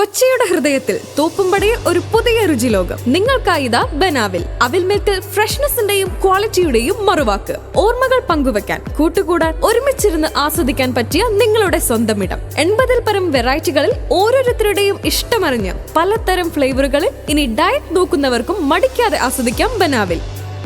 കൊച്ചിയുടെ ഹൃദയത്തിൽ തോപ്പുംപടിയെ ഒരു പുതിയ രുചിലോകം നിങ്ങൾക്കായിതാ ബനാവിൽ. അവിൽ മിൽക്കിൽ ഫ്രഷ്നെസിന്റെയും ക്വാളിറ്റിയുടെയും മറുവാക്ക്. ഓർമ്മകൾ പങ്കുവെക്കാൻ, കൂട്ടുകൂടാൻ, ഒരുമിച്ചിരുന്ന് ആസ്വദിക്കാൻ പറ്റിയ നിങ്ങളുടെ സ്വന്തം ഇടം. 80-ൽ പരം വെറൈറ്റികളിൽ ഓരോരുത്തരുടെയും ഇഷ്ടമറിഞ്ഞ് പലതരം ഫ്ലേവറുകളിൽ ഇനി ഡയറ്റ് നോക്കുന്നവർക്കും മടിക്കാതെ ആസ്വദിക്കാം ബനാവിൽ.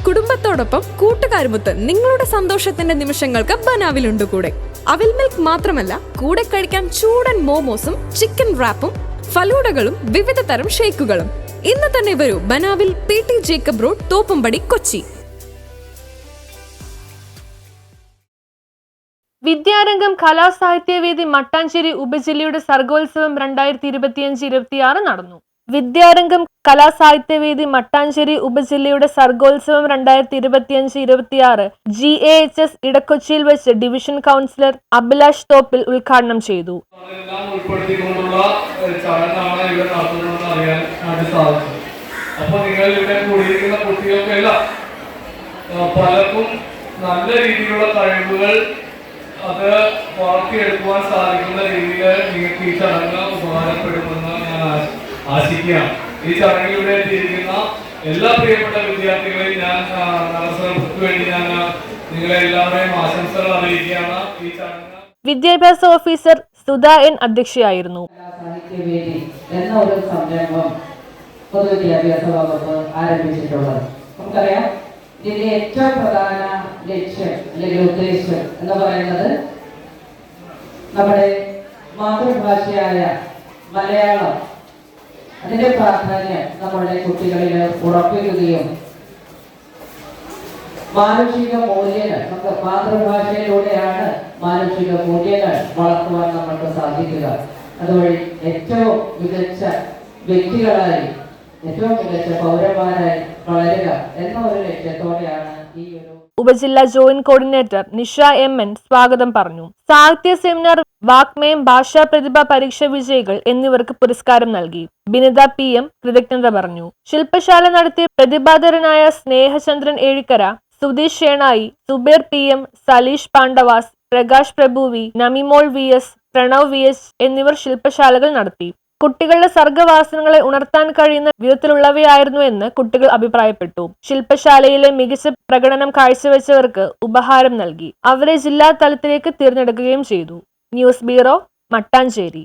കുടുംബത്തോടൊപ്പം കൂട്ടുകാരുമൊത്ത് നിങ്ങളുടെ സന്തോഷത്തിന്റെ നിമിഷങ്ങൾക്ക് ബനാവിലുണ്ട് കൂടെ. അവിൽ മിൽക്ക് മാത്രമല്ല, കൂടെ കഴിക്കാൻ ചൂടൻ മോമോസും ചിക്കൻ റാപ്പും ഫലൂഡകളും വിവിധ തരം ഷേക്കുകളും. ഇന്ന് തന്നെ വരൂ ബനാവിൽ, PT Jacob road, Thoppumpady, Kochi. Vidyarangam Kalasahithyavedi Mattancherry ഉപജില്ലയുടെ സർഗോത്സവം 2025-26 നടന്നു. വിദ്യാരംഗം കലാസാഹിത്യവേദി മട്ടാഞ്ചേരി ഉപജില്ലയുടെ സർഗോത്സവം 2025-26 GAHS ഇടക്കൊച്ചിയിൽ വെച്ച് ഡിവിഷൻ കൗൺസിലർ അഭിലാഷ് തോപ്പിൽ ഉദ്ഘാടനം ചെയ്തു. പലർക്കും നല്ല രീതിയിലുള്ള കഴിവുകൾ അത് വളർത്തിയെടുക്കുവാൻ സാധിക്കുന്ന രീതിയിൽ നിങ്ങൾക്ക് ഈ ചടങ്ങ് ഉപകാരപ്പെടുമെന്ന് ഞാൻ ആശിക്കുകയാണ്. ഈ ചടങ്ങിലൂടെ എത്തിയിരിക്കുന്ന എല്ലാ പ്രിയപ്പെട്ട വിദ്യാർത്ഥികളെയും ഞാൻ നവസരങ്ങൾക്ക് വേണ്ടി ഞാൻ നിങ്ങളെ എല്ലാവരെയും ആശംസകൾ അറിയിക്കുകയാണ്. ഈ ചടങ്ങ് വിദ്യാഭ്യാസ ഓഫീസർ സുധാ N അധ്യക്ഷയായിരുന്നു. സാഹിത്യവേദി എന്ന ഒരു സംരംഭം പൊതുവിദ്യാഭ്യാസ വകുപ്പ് ആരംഭിച്ചിട്ടുള്ളത്. നമുക്കറിയാം, ഇതിന്റെ ഏറ്റവും പ്രധാന ലക്ഷ്യം അല്ലെങ്കിൽ ഉദ്ദേശം എന്ന് പറയുന്നത് നമ്മുടെ മാതൃഭാഷയായ മലയാളം അതിന്റെ പ്രാധാന്യം നമ്മളുടെ കുട്ടികളിൽ ഉറപ്പിക്കുകയും മാനുഷിക മൂല്യങ്ങൾ, നമുക്ക് മാതൃഭാഷയിലൂടെയാണ് മാനുഷിക മൂല്യങ്ങൾ വളർത്തുവാൻ നമുക്ക് സാധിക്കുക. അതുവഴി ഏറ്റവും മികച്ച വ്യക്തികളായി, ഏറ്റവും മികച്ച പൗരന്മാരായി വളരുക എന്ന ഒരു ലക്ഷ്യത്തോടെയാണ് ഈ ഒരു ഉപജില്ലാ ജോയിന്റ് കോർഡിനേറ്റർ നിഷ MN സ്വാഗതം പറഞ്ഞു. സാഹിത്യ സെമിനാർ, വാഗ്മയം, ഭാഷാ പ്രതിഭ പരീക്ഷ വിജയികൾ എന്നിവർക്ക് പുരസ്കാരം നൽകി. ബിനിത PM കൃതജ്ഞത പറഞ്ഞു. ശില്പശാല നടത്തിയ പ്രതിഭാധരനായ സ്നേഹചന്ദ്രൻ ഏഴിക്കര, സുധീഷ് ഷേണായി, സുബേർ PM, സലീഷ് പാണ്ഡവാസ്, പ്രകാശ് പ്രഭു V, നമിമോൾ VS, പ്രണവ് VS എന്നിവർ ശില്പശാലകൾ നടത്തി. കുട്ടികളുടെ സർഗവാസനകളെ ഉണർത്താൻ കഴിയുന്ന വിധത്തിലുള്ളവയായിരുന്നു എന്ന് കുട്ടികൾ അഭിപ്രായപ്പെട്ടു. ശില്പശാലയിലെ മികച്ച പ്രകടനം കാഴ്ചവെച്ചവർക്ക് ഉപഹാരം നൽകി. അവരെ ജില്ലാ തലത്തിലേക്ക് തിരഞ്ഞെടുക്കുകയും ചെയ്തു. News bureau, Mattancherry.